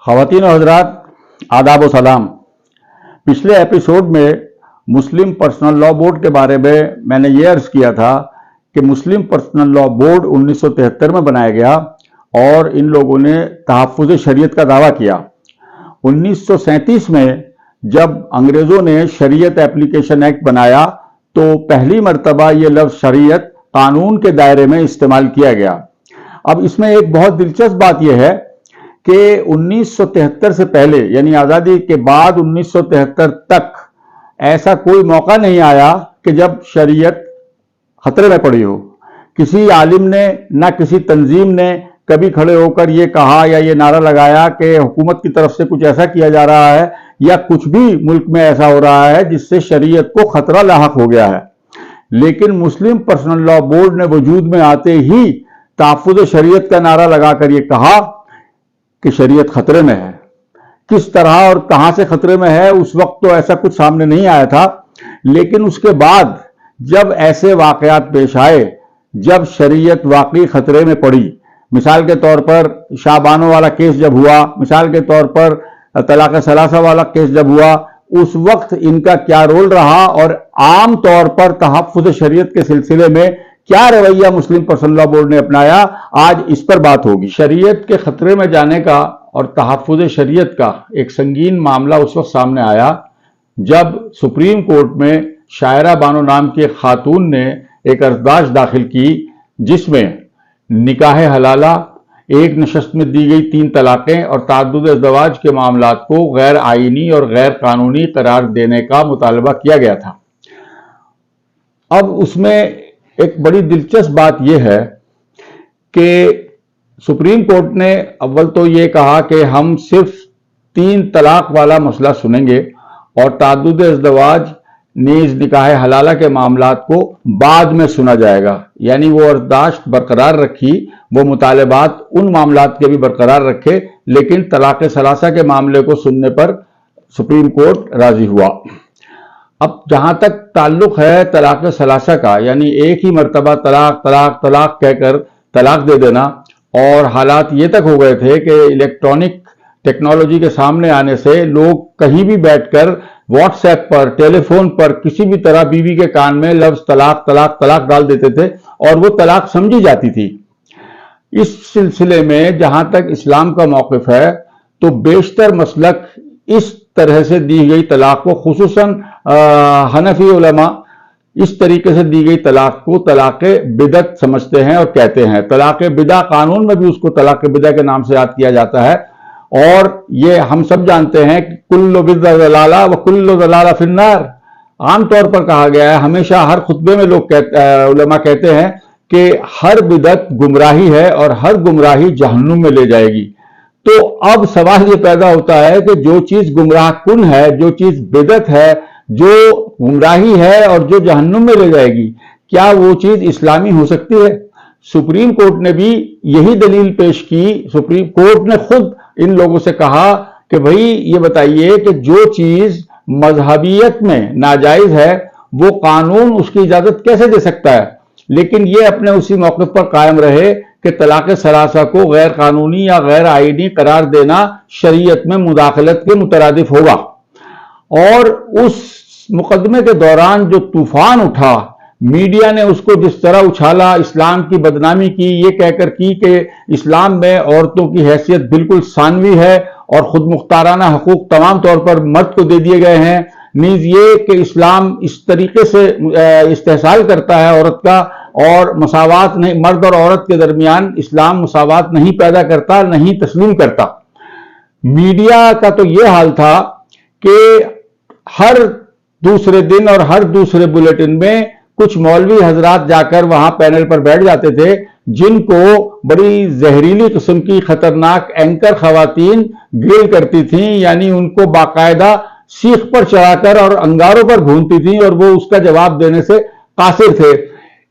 ख़वातीन और हज़रात, आदाब व सलाम। पिछले एपिसोड में मुस्लिम पर्सनल लॉ बोर्ड के बारे में मैंने ये अर्ज़ किया था कि मुस्लिम पर्सनल लॉ बोर्ड 1973 में बनाया गया और इन लोगों ने तहफ़्फ़ुज़ शरीयत का दावा किया। 1937 में जब अंग्रेज़ों ने शरीयत एप्लीकेशन एक्ट बनाया तो पहली मर्तबा ये लफ्ज़ शरीयत कानून के दायरे में इस्तेमाल किया गया। अब इसमें एक बहुत दिलचस्प बात यह है कि 1973 से पहले यानी आज़ादी के बाद 1973 तक ऐसा कोई मौका नहीं आया कि जब शरीयत खतरे में पड़ी हो। किसी आलिम ने ना किसी तंजीम ने कभी खड़े होकर ये कहा या ये नारा लगाया कि हुकूमत की तरफ से कुछ ऐसा किया जा रहा है या कुछ भी मुल्क में ऐसा हो रहा है जिससे शरीयत को खतरा लाहक हो गया है। लेकिन मुस्लिम पर्सनल लॉ बोर्ड ने वजूद में आते ही तहफ़्फ़ुज़ शरीयत का नारा लगाकर ये कहा कि शरीयत खतरे में है। किस तरह और कहां से खतरे में है उस वक्त तो ऐसा कुछ सामने नहीं आया था, लेकिन उसके बाद जब ऐसे वाकयात पेश आए, जब शरीयत वाकई खतरे में पड़ी, मिसाल के तौर पर शाबानो वाला केस जब हुआ, मिसाल के तौर पर तलाक सलासा वाला केस जब हुआ, उस वक्त इनका क्या रोल रहा और आम तौर पर तहफ़्फ़ुज़ शरीयत के सिलसिले में क्या रवैया मुस्लिम पर्सनल लॉ बोर्ड ने अपनाया, आज इस पर बात होगी। शरीयत के खतरे में जाने का और तहफ़्फ़ुज़ शरीयत का एक संगीन मामला उस वक्त सामने आया जब सुप्रीम कोर्ट में शायरा बानो नाम की एक खातून ने एक अर्ज़दाश्त दाखिल की जिसमें निकाह हलाला, एक नशस्त में दी गई 3 तलाक़ें और ताअद्दुद अज़दवाज के मामलात को गैर आईनी और गैर कानूनी करार देने का मुतालबा किया गया था। अब उसमें एक बड़ी दिलचस्प बात यह है कि सुप्रीम कोर्ट ने अव्वल तो ये कहा कि हम सिर्फ 3 तलाक वाला मसला सुनेंगे और ताअद्दुद अज़दवाज नीज़ निकाह हलाला के मामलात को बाद में सुना जाएगा। यानी वो अर्ज़दाश्त बरकरार रखी, वो मुतालबात उन मामलात के भी बरकरार रखे, लेकिन तलाक सलासा के मामले को सुनने पर सुप्रीम कोर्ट राजी हुआ। अब जहां तक ताल्लुक है तलाक सलासा का, यानी एक ही मर्तबा तलाक तलाक तलाक कहकर तलाक दे देना, और हालात ये तक हो गए थे कि इलेक्ट्रॉनिक टेक्नोलॉजी के सामने आने से लोग कहीं भी बैठकर व्हाट्सएप पर, टेलीफोन पर किसी भी तरह बीवी के कान में लफ्ज तलाक तलाक तलाक डाल देते थे और वो तलाक समझी जाती थी। इस सिलसिले में जहां तक इस्लाम का मौक़िफ़ है तो बेशतर मसलक इस तरह से दी गई तलाक को, खुसूसन हनफी उलमा इस तरीके से दी गई तलाक को तलाक बिदअत समझते हैं और कहते हैं। तलाक बिदा कानून में भी उसको तलाक बिदा के नाम से याद किया जाता है और ये हम सब जानते हैं कि कुल्लु बिदा ज़लाला व कुल्लु ज़लाला फिन्नार। आमतौर पर कहा गया है, हमेशा हर खुतबे में लोग उलमा कहते हैं कि हर बिदअत गुमराही है और हर गुमराही जहन्नुम में ले जाएगी। तो अब सवाल ये पैदा होता है कि जो चीज गुमराह कुन है, जो चीज बिदअत है, जो गुमराही है और जो जहन्नुम में ले जाएगी, क्या वो चीज इस्लामी हो सकती है? सुप्रीम कोर्ट ने भी यही दलील पेश की। सुप्रीम कोर्ट ने खुद इन लोगों से कहा कि भाई ये बताइए कि जो चीज मजहबियत में नाजायज है वो कानून उसकी इजाजत कैसे दे सकता है? लेकिन ये अपने उसी मौक़िफ़ पर कायम रहे कि तलाक सलासा को गैर कानूनी या गैर आईनी करार देना शरीयत में मुदाखलत के मुतरादिफ होगा। और उस मुकदमे के दौरान जो तूफान उठा, मीडिया ने उसको जिस तरह उछाला, इस्लाम की बदनामी की, ये कहकर की कि इस्लाम में औरतों की हैसियत बिल्कुल सानवी है और खुद मुख्ताराना हकूक तमाम तौर पर मर्द को दे दिए गए हैं। नीज ये कि इस्लाम इस तरीके से इस्तेहसाल करता है औरत का और मसावात नहीं, मर्द और औरत के दरमियान इस्लाम मसावात नहीं पैदा करता, नहीं तस्लीम करता। मीडिया का तो ये हाल था कि हर दूसरे दिन और हर दूसरे बुलेटिन में कुछ मौलवी हजरात जाकर वहां पैनल पर बैठ जाते थे जिनको बड़ी जहरीली किस्म की खतरनाक एंकर खवातीन ग्रिल करती थीं, यानी उनको बाकायदा सीख पर चढ़ाकर और अंगारों पर भूनती थीं और वो उसका जवाब देने से कासिर थे।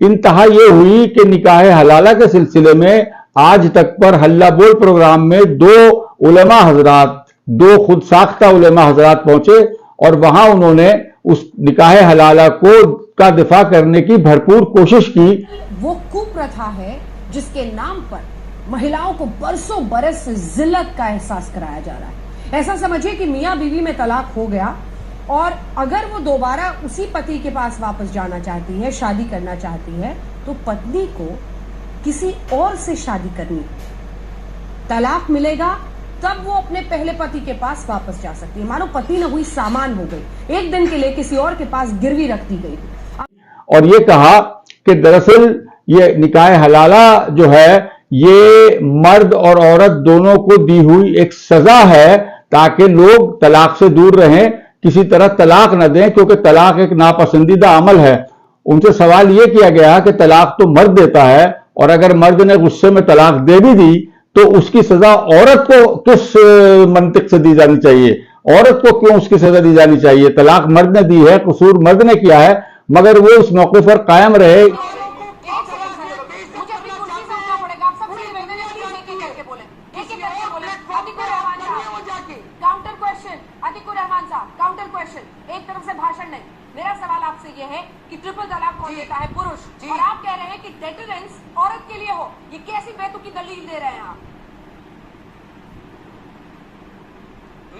इंतहा ये हुई कि निकाह हलाला के सिलसिले में आज तक पर हल्ला बोल प्रोग्राम में 2 उलमा हजरात, 2 खुद साख्ता उलमा हजरात पहुंचे और वहां उन्होंने उस निकाह हलाला का दिफा करने की भरपूर कोशिश की। वो कुप्रथा है जिसके नाम पर महिलाओं को बरसों बरस जिल्लत का एहसास कराया जा रहा है। ऐसा समझिए कि मियां बीवी में तलाक हो गया और अगर वो दोबारा उसी पति के पास वापस जाना चाहती है, शादी करना चाहती है, तो पत्नी को किसी और से शादी करनी, तलाक मिलेगा तब वो अपने पहले पति के पास वापस जा सकती है। मानो पति न हुई सामान हो गई, एक दिन के लिए किसी और के पास गिरवी रख दी गई। और ये कहा कि दरअसल ये निकाह हलाला जो है ये मर्द और औरत दोनों को दी हुई एक सजा है ताकि लोग तलाक से दूर रहें, किसी तरह तलाक न दें, क्योंकि तलाक एक नापसंदीदा अमल है। उनसे सवाल यह किया गया कि तलाक तो मर्द देता है और अगर मर्द ने गुस्से में तलाक दे भी दी तो उसकी सजा औरत को किस मंतिक से दी जानी चाहिए, औरत को क्यों उसकी सजा दी जानी चाहिए? तलाक मर्द ने दी है, कसूर मर्द ने किया है, मगर वो इस मौके पर कायम रहे। एक तरफ से भाषण नहीं, मेरा सवाल आपसे यह है कि ट्रिपल तलाक कौन देता है? पुरुष। और आप कह रहे हैं कि डेटरेंस औरत के लिए हो, ये कैसी बेतुकी दलील दे रहे हैं आप?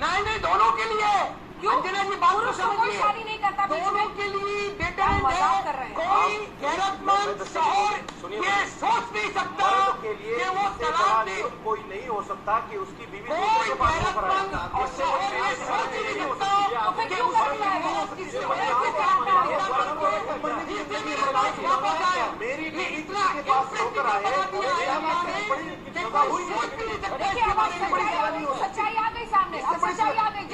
नहीं, दोनों के लिए। क्यों? पुरुष कोई शादी नहीं करता, दोनों के लिए डेटरेंस कर रहे हैं। कोई गैरतमंद शौहर ये सोच नहीं सकता के लिए कि वो तलाक दे। कोई नहीं हो सकता कि उसकी बीवी कोई गैरतमंद और शौहर ये सोच नहीं सकता कि उसकी मेरी बीवी के पास होकर आए, देखिए अब सच्चाई आ गई सामने, अब सच्चाई आ गई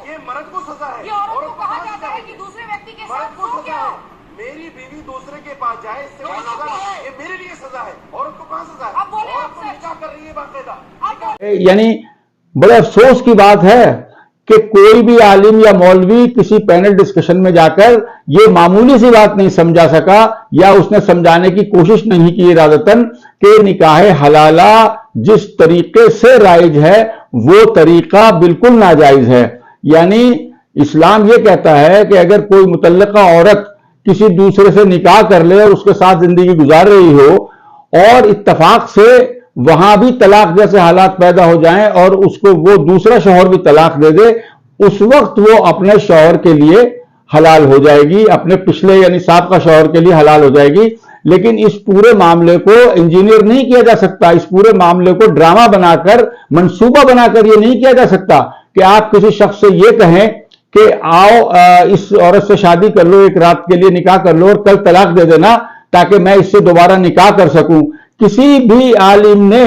ये मर्द को सजा है, ये औरत को कहा जाता है कि दूसरे व्यक्ति के साथ सो क्या हो? मेरी बीवी दूसरे के पास जाए, इससे बड़ी सजा ये मेरे लिए सजा है, औरत को कहां सजा है? अब बोले औरत आप तो सच। निकाह कर रही है बाकायदा। यानी बड़े अफसोस की बात है कि कोई भी आलिम या मौलवी किसी पैनल डिस्कशन में जाकर ये मामूली सी बात नहीं समझा सका या उसने समझाने की कोशिश नहीं की इरादतन कि निकाह हलाला जिस तरीके से राइज है वो तरीका बिल्कुल नाजायज है। यानी इस्लाम ये कहता है कि अगर कोई मुतल्लका औरत किसी दूसरे से निकाह कर ले और उसके साथ जिंदगी गुजार रही हो और इत्तफाक से वहां भी तलाक जैसे हालात पैदा हो जाएं और उसको वो दूसरा शौहर भी तलाक दे दे, उस वक्त वो अपने शौहर के लिए हलाल हो जाएगी, अपने पिछले यानी साबका शौहर के लिए हलाल हो जाएगी। लेकिन इस पूरे मामले को इंजीनियर नहीं किया जा सकता, इस पूरे मामले को ड्रामा बनाकर, मंसूबा बनाकर ये नहीं किया जा सकता कि आप किसी शख्स से ये कहें कि आओ इस औरत से शादी कर लो, एक रात के लिए निकाह कर लो और कल तलाक दे देना ताकि मैं इससे दोबारा निकाह कर सकूं। किसी भी आलिम ने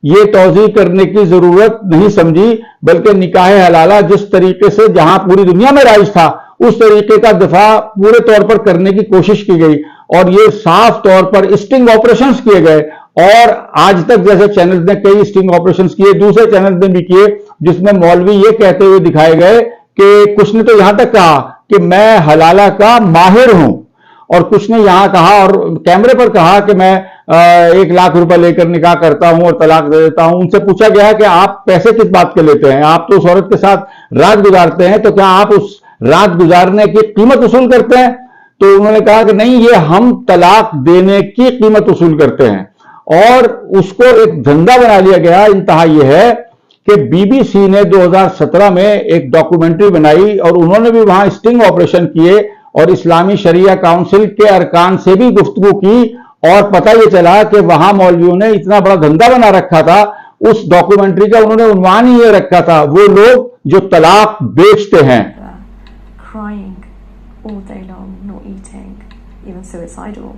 यह तौज़ीह करने की जरूरत नहीं समझी, बल्कि निकाह हलाला जिस तरीके से जहां पूरी दुनिया में राइज था उस तरीके का दफा पूरे तौर पर करने की कोशिश की गई और ये साफ तौर पर स्टिंग ऑपरेशंस किए गए। और आज तक जैसे चैनल ने कई स्टिंग ऑपरेशंस किए, दूसरे चैनल ने भी किए, जिसमें मौलवी ये कहते हुए दिखाए गए कि कुछ ने तो यहां तक कहा कि मैं हलाला का माहिर हूं और कुछ ने यहां कहा और कैमरे पर कहा कि मैं 1 लाख रुपए लेकर निकाह करता हूं और तलाक दे देता हूं। उनसे पूछा गया कि आप पैसे किस बात के लेते हैं, आप तो उस औरत के साथ रात गुजारते हैं, तो क्या आप उस रात गुजारने की कीमत वसूल करते हैं? तो उन्होंने कहा कि नहीं, ये हम तलाक देने की कीमत वसूल करते हैं। और उसको एक धंधा बना लिया गया। इंतहा यह है कि बीबीसी ने 2017 में एक डॉक्यूमेंट्री बनाई और उन्होंने भी वहां स्टिंग ऑपरेशन किए और इस्लामी शरिया काउंसिल के अरकान से भी गुफ्तगू की और पता ये चला कि वहां मौलवियों ने इतना बड़ा धंधा बना रखा था। उस डॉक्यूमेंट्री का उन्होंने उन्वान ही ये रखा था, वो लोग जो तलाक बेचते हैं। Crying all day long, not eating, even suicidal.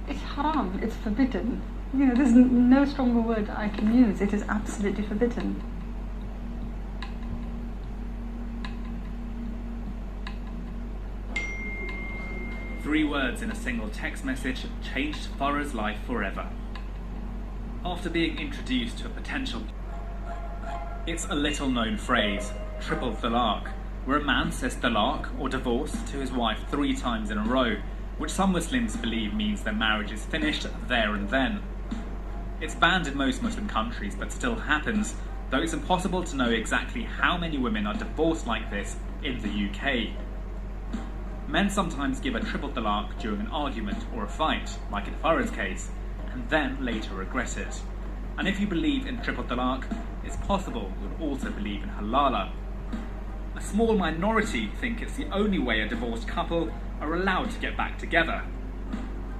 It's haram, it's forbidden. You know, there's no stronger word I can use. It is absolutely forbidden. Three words in a single text message changed Farah's life forever. After being introduced to a potential... It's a little-known phrase, triple talaq, where a man says talaq or divorce to his wife 3 times in a row, which some Muslims believe means their marriage is finished there and then. It's banned in most Muslim countries, but still happens, though it's impossible to know exactly how many women are divorced like this in the UK. Men sometimes give a triple talaq during an argument or a fight, like in Farah's case, and then later regret it. And if you believe in triple talaq, it's possible you'll also believe in halala. A small minority think it's the only way a divorced couple are allowed to get back together.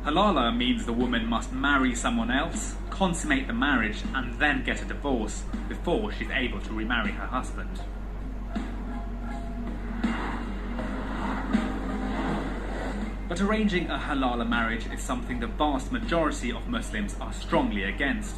Halala means the woman must marry someone else, consummate the marriage, and then get a divorce before she's able to remarry her husband. But arranging a halala marriage is something the vast majority of Muslims are strongly against.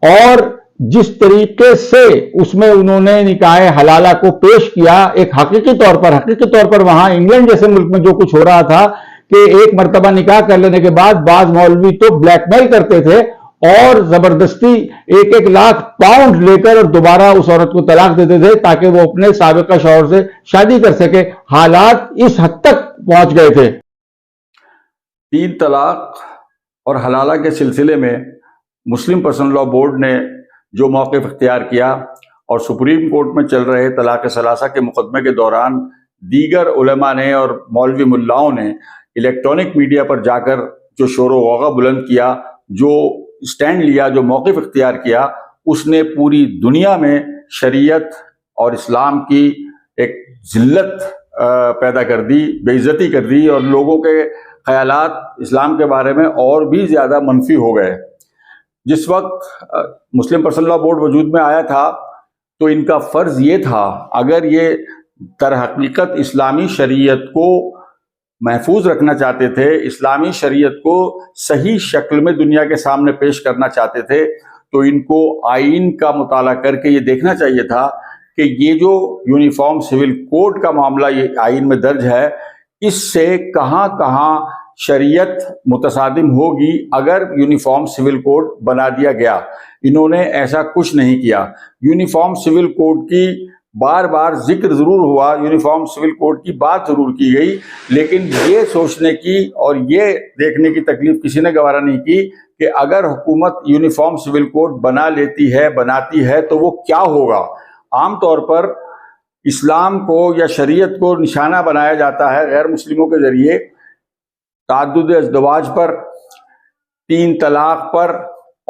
और जिस तरीके से उसमें उन्होंने निकाह हलाला को पेश किया, एक हकीकी तौर पर वहां इंग्लैंड जैसे मुल्क में जो कुछ हो रहा था कि एक मर्तबा निकाह कर लेने के बाद बाज मौलवी तो ब्लैकमेल करते थे और जबरदस्ती 1-1 लाख पाउंड लेकर और दोबारा उस औरत को तलाक देते थे ताकि वो अपने साबिका शौहर से शादी कर सके। हालात इस हद तक पहुंच गए थे। 3 तलाक और हलाला के सिलसिले में मुस्लिम पर्सनल लॉ बोर्ड ने जो मौक़िफ़ इख्तियार किया और सुप्रीम कोर्ट में चल रहे तलाक सलासा के मुकदमे के दौरान दीगर उलमा ने और मौलवी मुल्लाओं ने इलेक्ट्रॉनिक मीडिया पर जाकर जो शोर गौगा बुलंद किया, जो स्टैंड लिया, जो मौक़िफ़ इख्तियार किया, उसने पूरी दुनिया में शरीयत और इस्लाम की एक जिल्लत पैदा कर दी, बेइज्जती कर दी और लोगों के ख़यालात इस्लाम के बारे में और भी ज़्यादा मनफी हो गए। जिस वक्त मुस्लिम पर्सनल लॉ बोर्ड वजूद में आया था तो इनका फ़र्ज़ ये था, अगर ये दर हकीकत इस्लामी शरीयत को महफूज रखना चाहते थे, इस्लामी शरीयत को सही शक्ल में दुनिया के सामने पेश करना चाहते थे, तो इनको आइन का मुताला करके ये देखना चाहिए था कि ये जो यूनिफॉर्म सिविल कोड का मामला ये आइन में दर्ज है, इससे कहाँ कहाँ शरीयत मुतसादिम होगी अगर यूनिफॉर्म सिविल कोड बना दिया गया। इन्होंने ऐसा कुछ नहीं किया। यूनिफॉर्म सिविल कोड की बार बार जिक्र ज़रूर हुआ, यूनिफॉर्म सिविल कोड की बात ज़रूर की गई, लेकिन ये सोचने की और ये देखने की तकलीफ किसी ने गवारा नहीं की कि अगर हुकूमत यूनिफॉर्म सिविल कोड बनाती है तो वो क्या होगा। आम तौर पर इस्लाम को या शरीयत को निशाना बनाया जाता है गैर मुस्लिमों के ज़रिए ताद्दुद अज़दवाज पर, 3 तलाक पर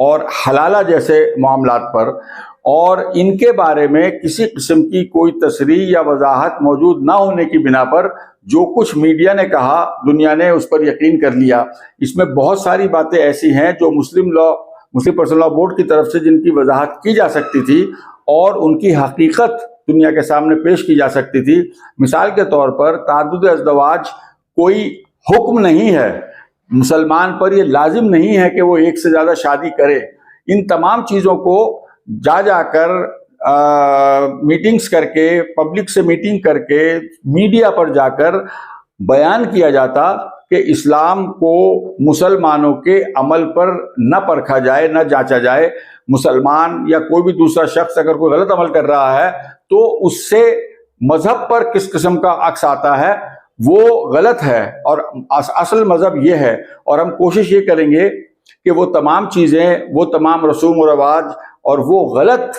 और हलाला जैसे मामलात पर, और इनके बारे में किसी किस्म की कोई तसरीह या वजाहत मौजूद ना होने की बिना पर जो कुछ मीडिया ने कहा दुनिया ने उस पर यकीन कर लिया। इसमें बहुत सारी बातें ऐसी हैं जो मुस्लिम पर्सनल लॉ बोर्ड की तरफ से जिनकी वजाहत की जा सकती थी और उनकी हकीकत दुनिया के सामने पेश की जा सकती थी। मिसाल के तौर पर ताद्दुद अज़दवाज कोई हुक्म नहीं है, मुसलमान पर ये लाजिम नहीं है कि वो एक से ज़्यादा शादी करे। इन तमाम चीज़ों को जाकर मीटिंग्स करके, पब्लिक से मीटिंग करके, मीडिया पर जाकर बयान किया जाता कि इस्लाम को मुसलमानों के अमल पर न परखा जाए, न जांचा जाए। मुसलमान या कोई भी दूसरा शख्स अगर कोई गलत अमल कर रहा है तो उससे मजहब पर किस किस्म का अक्स आता है वो गलत है और असल मजहब ये है। और हम कोशिश ये करेंगे कि वो तमाम चीज़ें, वो तमाम रसूम व रवाज और वो गलत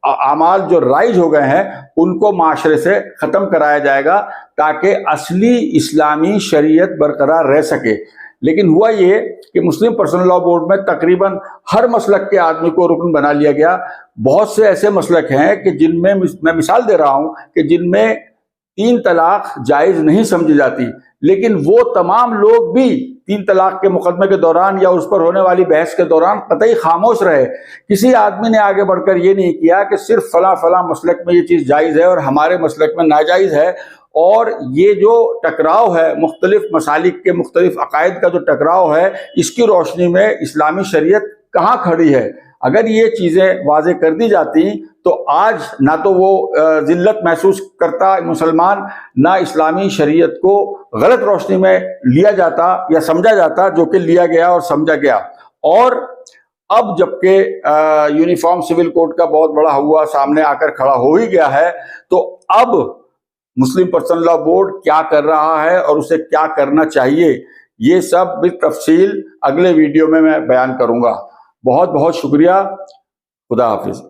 आमाल जो राइज हो गए हैं उनको माशरे से ख़त्म कराया जाएगा ताकि असली इस्लामी शरीयत बरकरार रह सके। लेकिन हुआ ये कि मुस्लिम पर्सनल लॉ बोर्ड में तकरीबन हर मसलक के आदमी को रुकन बना लिया गया। बहुत से ऐसे मसलक हैं कि जिनमें मैं मिसाल दे रहा हूँ कि जिनमें 3 तलाक जायज़ नहीं समझी जाती, लेकिन वो तमाम लोग भी 3 तलाक के मुकदमे के दौरान या उस पर होने वाली बहस के दौरान कतई खामोश रहे। किसी आदमी ने आगे बढ़कर ये नहीं किया कि सिर्फ फला मसलक में ये चीज़ जायज़ है और हमारे मसलक में नाजायज़ है। और ये जो टकराव है, मुख्तलिफ मसालिक के मुख्तलिफ अकायद का जो टकराव है, इसकी रोशनी में इस्लामी शरीयत कहाँ खड़ी है। अगर ये चीज़ें वाज़े कर दी जाती तो आज ना तो वो जिल्लत महसूस करता मुसलमान, ना इस्लामी शरीयत को गलत रोशनी में लिया जाता या समझा जाता, जो कि लिया गया और समझा गया। और अब जबकि यूनिफॉर्म सिविल कोड का बहुत बड़ा हुआ सामने आकर खड़ा हो ही गया है, तो अब मुस्लिम पर्सनल लॉ बोर्ड क्या कर रहा है और उसे क्या करना चाहिए, ये सब बितफसील अगले वीडियो में मैं बयान करूंगा। बहुत बहुत शुक्रिया। खुदा हाफिज।